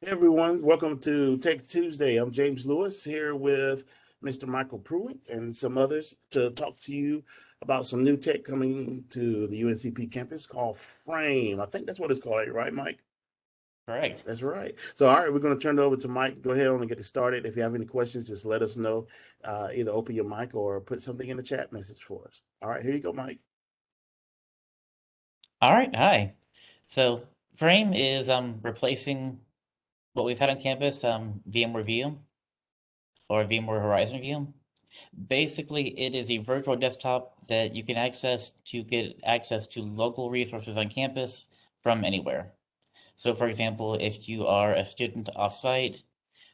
Hey everyone, welcome to Tech Tuesday. I'm James Lewis here with Mr. Michael Pruitt and some others to talk to you about some new tech coming to the UNCP campus called Frame. I think that's what it's called, right, Mike? Correct. That's right. So, all right, we're going to turn it over to Mike. Go ahead on and get it started. If you have any questions, just let us know. Either open your mic or put something in the chat message for us. All right, here you go, Mike. All right, hi. So Frame is replacing what we've had on campus, VMware View or VMware Horizon View. Basically, it is a virtual desktop that you can access to get access to local resources on campus from anywhere. So, for example, if you are a student offsite,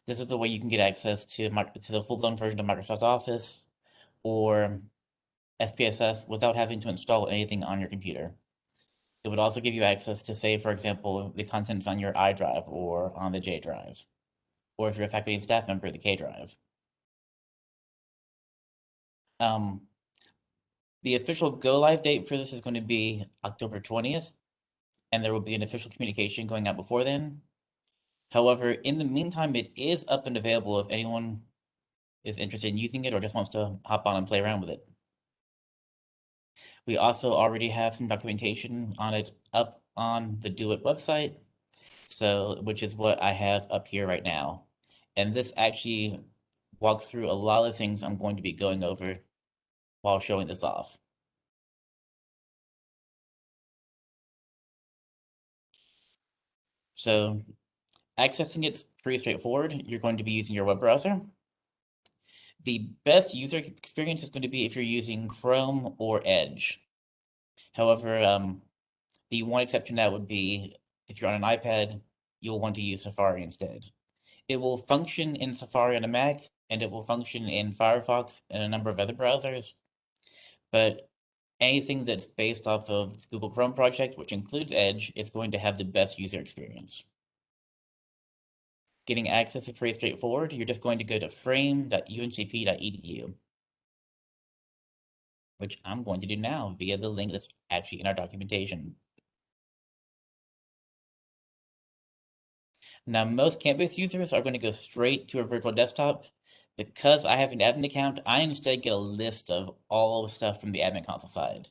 this is the way you can get access to the full-blown version of Microsoft Office or SPSS without having to install anything on your computer. It would also give you access to, say, for example, the contents on your iDrive or on the J drive, or if you're a faculty and staff member, the K drive. Um, the official go live date for this is going to be October 20th, and there will be an official communication going out before then. However, in the meantime, it is up and available if anyone is interested in using it or just wants to hop on and play around with it. We also already have some documentation on it up on the Do It website, so which is what I have up here right now. And this actually walks through a lot of things I'm going to be going over while showing this off. So accessing it's pretty straightforward. You're going to be using your web browser. The best user experience is going to be if you're using Chrome or Edge. However, the one exception that would be if you're on an iPad, you'll want to use Safari instead. It will function in Safari on a Mac, and it will function in Firefox and a number of other browsers, but anything that's based off of the Google Chrome project, which includes Edge, is going to have the best user experience. Getting access is pretty straightforward. You're just going to go to frame.uncp.edu, which I'm going to do now via the link that's actually in our documentation. Now, most campus users are going to go straight to a virtual desktop. Because I have an admin account, I instead get a list of all the stuff from the admin console side.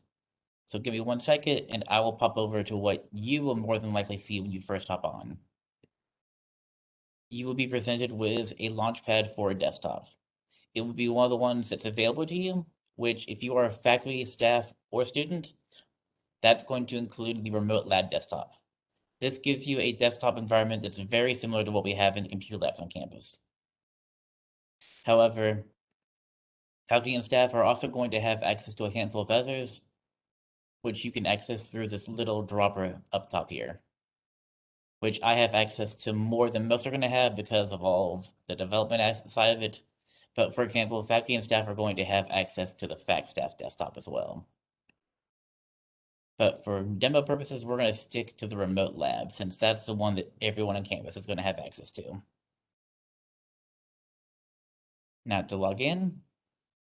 So give me 1 second and I will pop over to what you will more than likely see when you first hop on. You will be presented with a launchpad for a desktop. It will be one of the ones that's available to you, which if you are a faculty, staff, or student, that's going to include the remote lab desktop. This gives you a desktop environment that's very similar to what we have in the computer labs on campus. However, faculty and staff are also going to have access to a handful of others, which you can access through this little dropper up top here, which I have access to more than most are going to have because of all of the development side of it. But for example, faculty and staff are going to have access to the fac staff desktop as well. But for demo purposes, we're going to stick to the remote lab since that's the one that everyone on campus is going to have access to. Now to log in,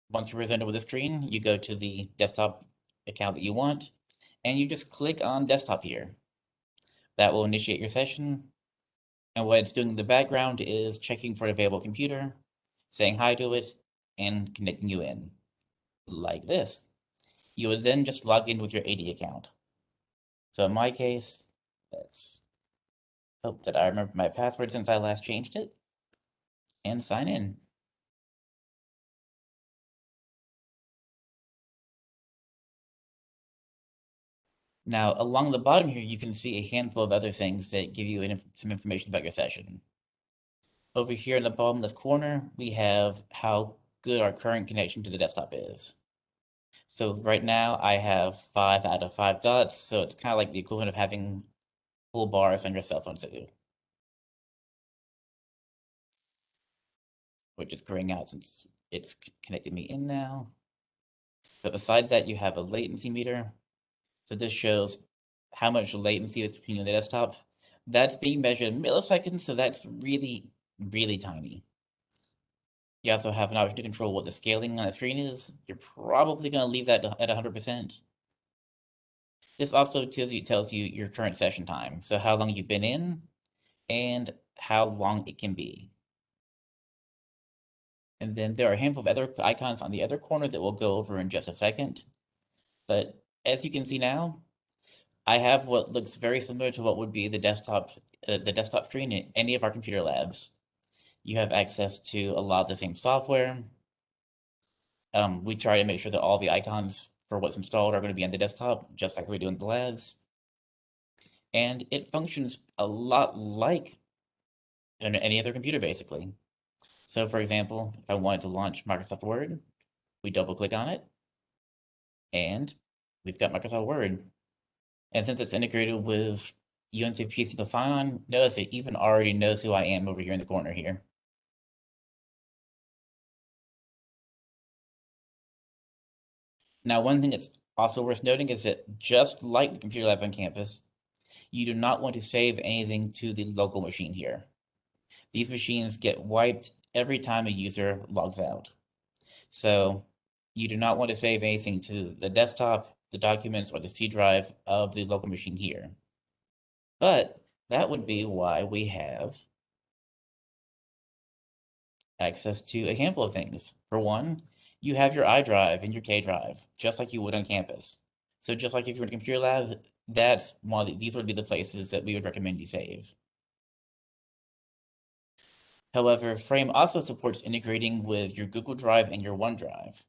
once you're presented with a screen, you go to the desktop account that you want, and you just click on desktop here. That will initiate your session, and what it's doing in the background is checking for an available computer, saying hi to it, and connecting you in, like this. You would then just log in with your AD account. So in my case, let's hope that I remember my password since I last changed it, and sign in. Now, along the bottom here, you can see a handful of other things that give you some information about your session. Over here in the bottom left corner, we have how good our current connection to the desktop is. So right now I have 5 out of 5 dots, so it's kind of like the equivalent of having full bars on your cell phone too, which is graying out since it's connected me in now. But besides that, you have a latency meter. So this shows how much latency is between you and the desktop. That's being measured in milliseconds, so that's really, really tiny. You also have an option to control what the scaling on the screen is. You're probably going to leave that at 100%. This also tells you your current session time, so how long you've been in and how long it can be. And then there are a handful of other icons on the other corner that we'll go over in just a second. But as you can see now, I have what looks very similar to what would be the desktop screen in any of our computer labs. You have access to a lot of the same software. We try to make sure that all the icons for what's installed are going to be on the desktop, just like we do in the labs. And it functions a lot like any other computer, basically. So, for example, if I wanted to launch Microsoft Word, we double click on it, and we've got Microsoft Word. And since it's integrated with UNCP single sign-on, notice it even already knows who I am over here in the corner here. Now, one thing that's also worth noting is that just like the computer lab on campus, you do not want to save anything to the local machine here. These machines get wiped every time a user logs out. So you do not want to save anything to the desktop, the documents, or the C drive of the local machine here. But that would be why we have access to a handful of things. For one, you have your iDrive and your K drive, just like you would on campus. So just like if you're in a computer lab, these would be the places that we would recommend you save. However, Frame also supports integrating with your Google Drive and your OneDrive,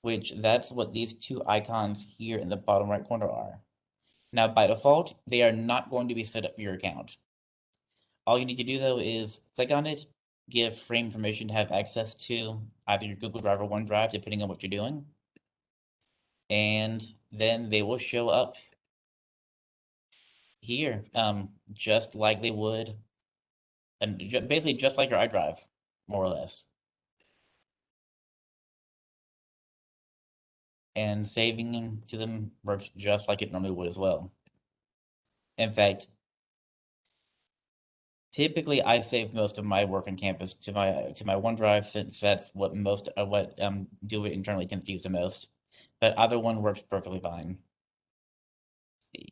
which that's what these two icons here in the bottom right corner are. Now, by default, they are not going to be set up for your account. All you need to do, though, is click on it, give Frame permission to have access to either your Google Drive or OneDrive, depending on what you're doing, and then they will show up here, just like they would, and basically just like your iDrive, more or less. And saving them to them works just like it normally would as well. In fact, typically I save most of my work on campus to my OneDrive, since that's what most of what do it internally tends to use the most. But either one works perfectly fine. Let's see.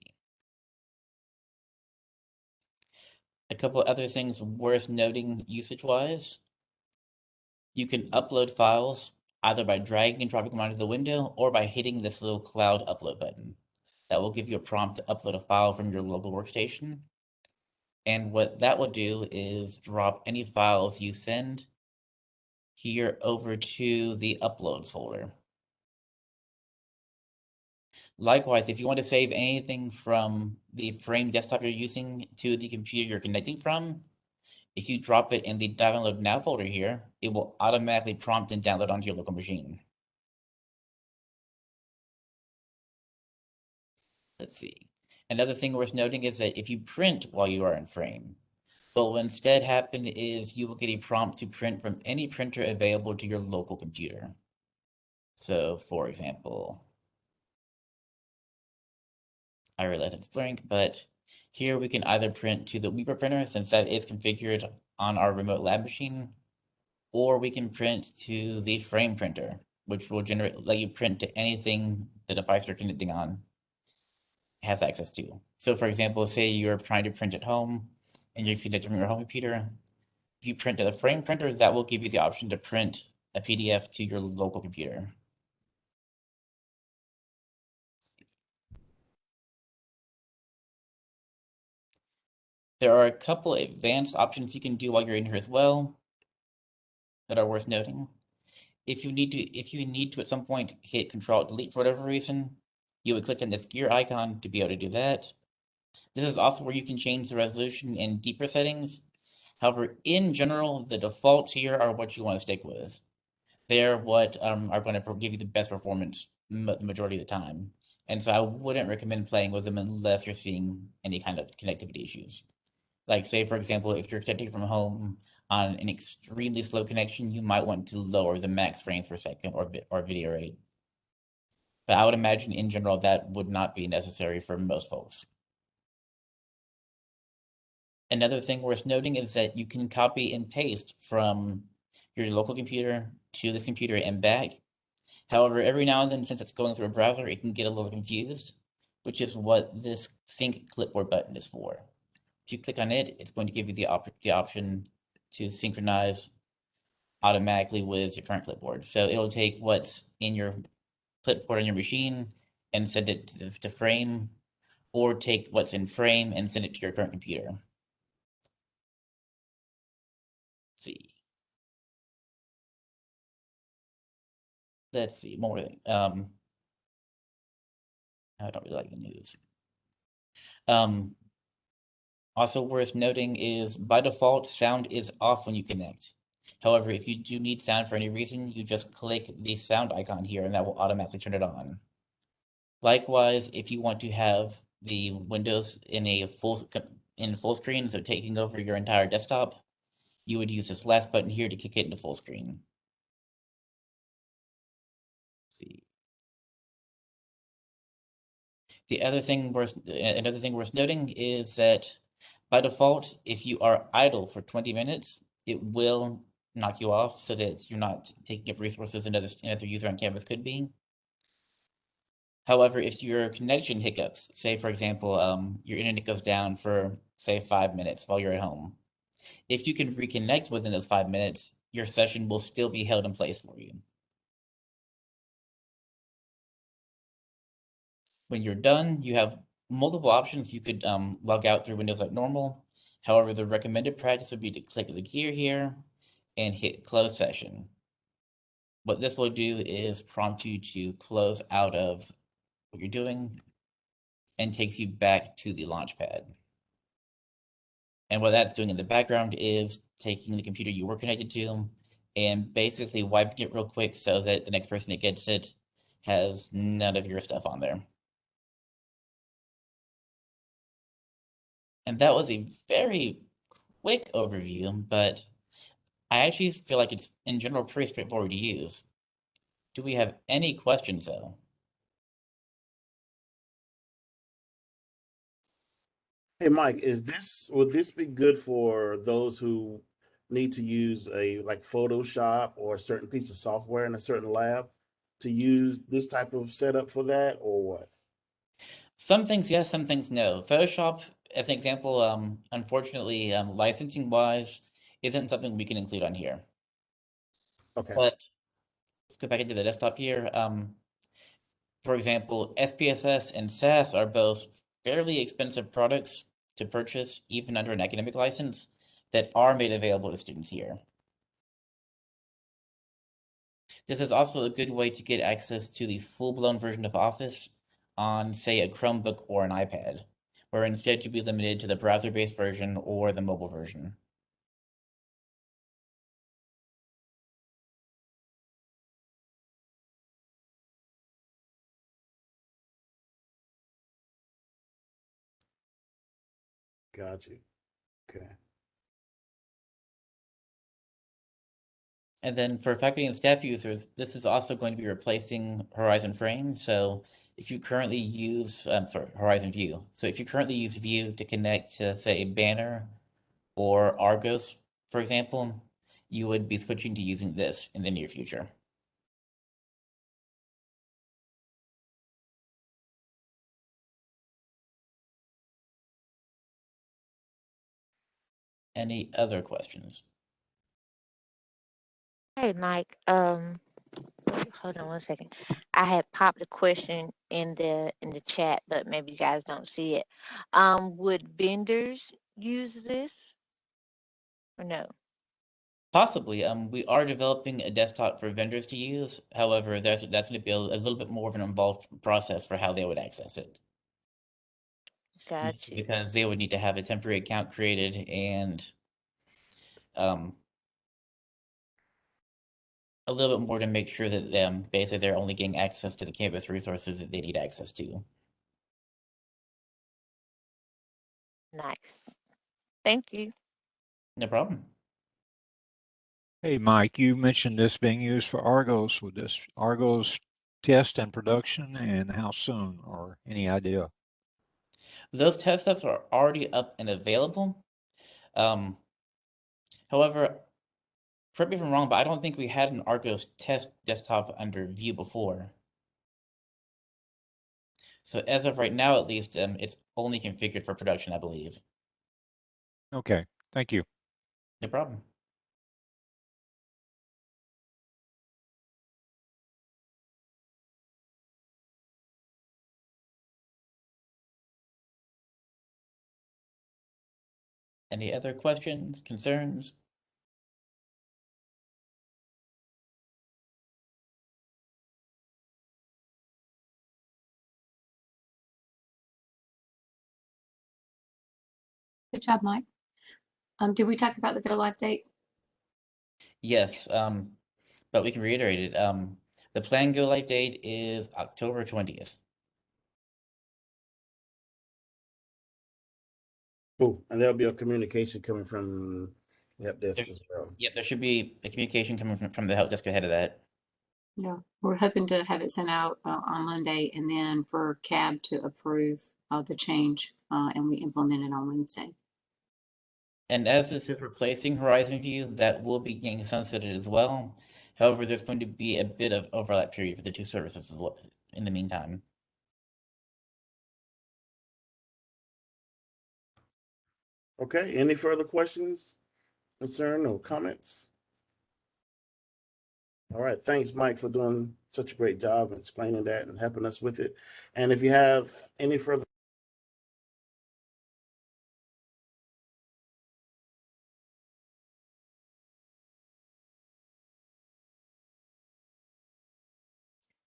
A couple other things worth noting usage-wise. You can upload files either by dragging and dropping them onto the window or by hitting this little cloud upload button. That will give you a prompt to upload a file from your local workstation. And what that will do is drop any files you send here over to the uploads folder. Likewise, if you want to save anything from the Frame desktop you're using to the computer you're connecting from, if you drop it in the download now folder here, it will automatically prompt and download onto your local machine. Let's see. Another thing worth noting is that if you print while you are in Frame, what will instead happen is you will get a prompt to print from any printer available to your local computer. So, for example, I realize it's blank, but here we can either print to the Weeper printer, since that is configured on our remote lab machine, or we can print to the Frame printer, which will let you print to anything the device you're connecting on has access to. So, for example, say you're trying to print at home and you're connected from your home computer. If you print to the Frame printer, that will give you the option to print a PDF to your local computer. There are a couple advanced options you can do while you're in here as well that are worth noting. If you need to at some point hit Control Delete for whatever reason, you would click on this gear icon to be able to do that. This is also where you can change the resolution in deeper settings. However, in general, the defaults here are what you want to stick with. They're what are going to give you the best performance the majority of the time. And so I wouldn't recommend playing with them unless you're seeing any kind of connectivity issues. Like, say, for example, if you're connecting from home on an extremely slow connection, you might want to lower the max frames per second or video rate. But I would imagine in general that would not be necessary for most folks. Another thing worth noting is that you can copy and paste from your local computer to this computer and back. However, every now and then, since it's going through a browser, it can get a little confused. which is what this sync clipboard button is for. If you click on it, it's going to give you the option to synchronize automatically with your current clipboard. So it'll take what's in your clipboard on your machine and send it to frame, or take what's in frame and send it to your current computer. Let's see. Let's see. One more thing. I don't really like the news. Um, Also worth noting is by default, sound is off when you connect. However, if you do need sound for any reason, you just click the sound icon here and that will automatically turn it on. Likewise, if you want to have the windows in full screen, so taking over your entire desktop, you would use this last button here to kick it into full screen. Let's see. Another thing worth noting is that by default, if you are idle for 20 minutes, it will knock you off so that you're not taking up resources another user on campus could be. However, if your connection hiccups, say for example, your internet goes down for say 5 minutes while you're at home, if you can reconnect within those 5 minutes, your session will still be held in place for you. When you're done, you have multiple options. You could log out through Windows like normal. However, the recommended practice would be to click the gear here and hit close session. What this will do is prompt you to close out of what you're doing and takes you back to the launchpad. And what that's doing in the background is taking the computer you were connected to and basically wiping it real quick so that the next person that gets it has none of your stuff on there. And that was a very quick overview, but I actually feel like it's in general pretty straightforward to use. Do we have any questions though? Hey, Mike, would this be good for those who need to use a like Photoshop or a certain piece of software in a certain lab to use this type of setup for that, or what? Some things yes, some things no. Photoshop, as an example, unfortunately, licensing wise, isn't something we can include on here. Okay, But let's go back into the desktop here. For example, SPSS and SAS are both fairly expensive products to purchase, even under an academic license, that are made available to students here. This is also a good way to get access to the full-blown version of Office on, say, a Chromebook or an iPad, where instead you'd be limited to the browser-based version or the mobile version. got you. Okay. And then for faculty and staff users, this is also going to be replacing Horizon Frame. So if you currently use, Horizon View. So if you currently use View to connect to, say, a banner or Argos, for example, you would be switching to using this in the near future. Any other questions? Hey, Mike. Hold on one second. I had popped a question in the chat, but maybe you guys don't see it. Would vendors use this or no? Possibly. We are developing a desktop for vendors to use. However, that's going to be a little bit more of an involved process for how they would access it. Got Mostly you. because they would need to have a temporary account created and um, a little bit more to make sure that basically they're only getting access to the campus resources that they need access to. Nice. Thank you. No problem. Hey, Mike, you mentioned this being used for Argos. Would this Argos test and production, and how soon, or any idea? Those test stuffs are already up and available. Um, However, correct me if I'm wrong, but I don't think we had an Argos test desktop under View before. So as of right now, at least, it's only configured for production, I believe. Okay, thank you. No problem. Any other questions, concerns? Good job, Mike. Did we talk about the go live date? Yes, but we can reiterate it. The planned go live date is October 20th. Cool. And there'll be a communication coming from the help desk There's- as well. Yeah, there should be a communication coming from the help desk ahead of that. Yeah, we're hoping to have it sent out on Monday and then for CAB to approve the change and we implement it on Wednesday. And as this is replacing Horizon View, that will be getting sunsetted as well. However, there's going to be a bit of overlap period for the two services as well in the meantime. Okay. Any further questions, concern, or comments? All right. Thanks, Mike, for doing such a great job and explaining that and helping us with it. And if you have any further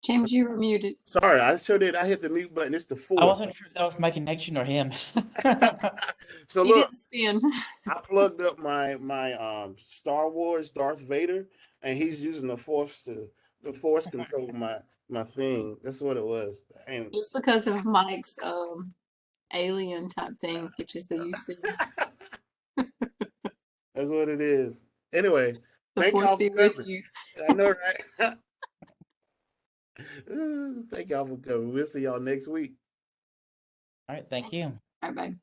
James, you were muted. Sorry, I sure did. I hit the mute button. It's the I force. wasn't sure if that was my connection or him. So He look, didn't spin. I plugged up my Star Wars Darth Vader, and he's using the force control my thing. That's what it was. And It's because of Mike's alien type things, which is the UC. that's what it is. Anyway, The thank force y'all be for with coming. you. I know, right? Thank y'all for coming. We'll see y'all next week. All right, thank you. All right, bye.